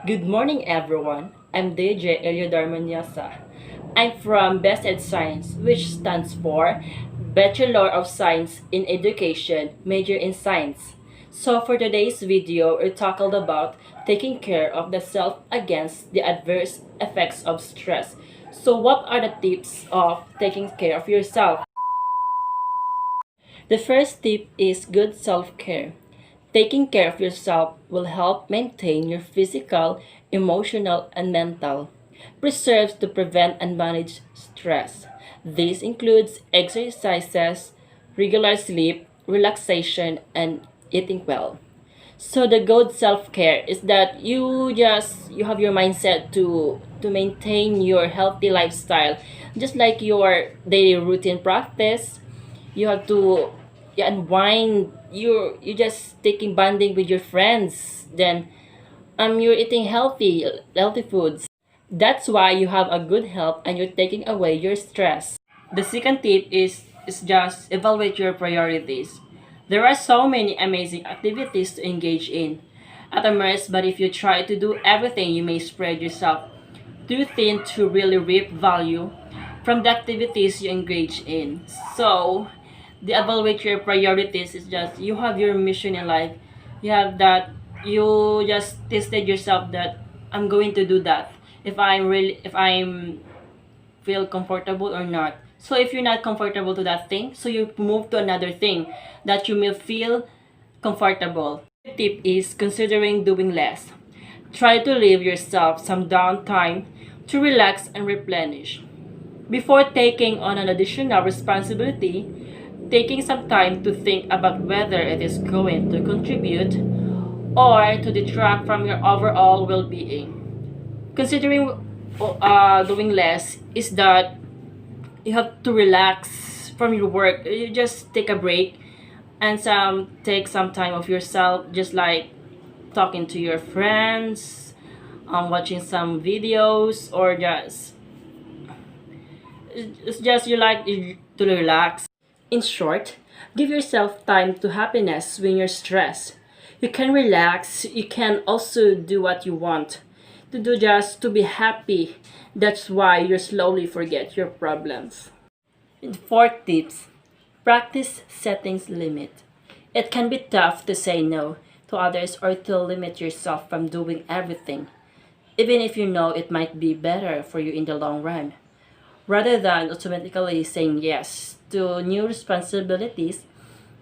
Good morning, everyone. I'm DJ Eliodar Manyasa. I'm from Best Ed Science, which stands for Bachelor of Science in Education, major in Science. So for today's video, we're talking about taking care of the self against the adverse effects of stress. So what are the tips of taking care of yourself? The first tip is good self-care. Taking care of yourself will help maintain your physical, emotional, and mental. Preserves to prevent and manage stress. This includes exercises, regular sleep, relaxation, and eating well. So the good self-care is that you have your mindset to maintain your healthy lifestyle, just like your daily routine practice. You have to unwind. You just taking bonding with your friends. Then you're eating healthy foods. That's why you have a good health and you're taking away your stress. The second tip is just evaluate your priorities. There are so many amazing activities to engage in at Immerse, but if you try to do everything, you may spread yourself too thin to really reap value from the activities you engage in. So, the evaluate your priorities is just you have your mission in life. You have that you just tested yourself that I'm going to do that if I'm feel comfortable or not. So if you're not comfortable to that thing, so you move to another thing that you may feel comfortable. The tip is considering doing less. Try to leave yourself some downtime to relax and replenish. Before taking on an additional responsibility, taking some time to think about whether it is going to contribute or to detract from your overall well-being. Considering doing less is that you have to relax from your work. You just take a break and take some time of yourself, just like talking to your friends, watching some videos, or it's just you like to relax. In short, give yourself time to happiness when you're stressed. You can relax, you can also do what you want to do just to be happy. That's why you slowly forget your problems. And fourth tips, practice settings limit. It can be tough to say no to others or to limit yourself from doing everything, even if you know it might be better for you in the long run. Rather than automatically saying yes to new responsibilities,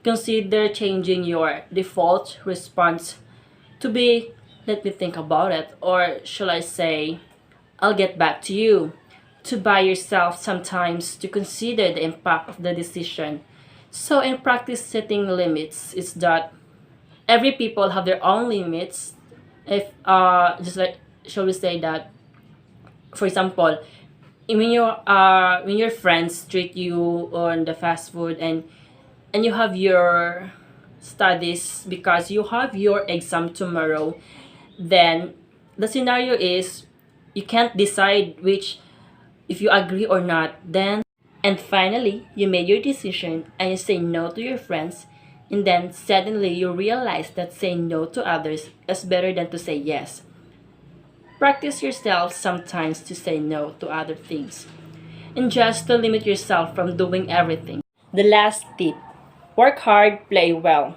consider changing your default response to be, let me think about it, or shall I say, I'll get back to you. To buy yourself some time to consider the impact of the decision. So in practice, setting limits is that every people have their own limits. If just like shall we say that, for example, when your friends treat you on the fast food and you have your studies because you have your exam tomorrow, then the scenario is you can't decide which if you agree or not. Then and finally you made your decision and you say no to your friends, and then suddenly you realize that saying no to others is better than to say yes. Practice yourself sometimes to say no to other things and just to limit yourself from doing everything. The last tip, work hard, play well.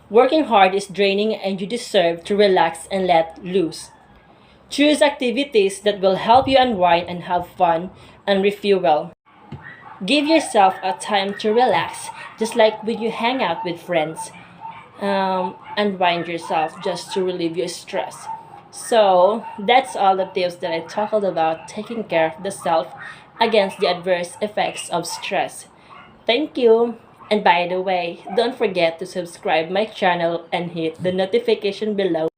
Working hard is draining and you deserve to relax and let loose. Choose activities that will help you unwind and have fun and refuel. Give yourself a time to relax, just like when you hang out with friends. Unwind yourself just to relieve your stress. So that's all the tips that I talked about taking care of the self against the adverse effects of stress. Thank you. And by the way, don't forget to subscribe my channel and hit the notification below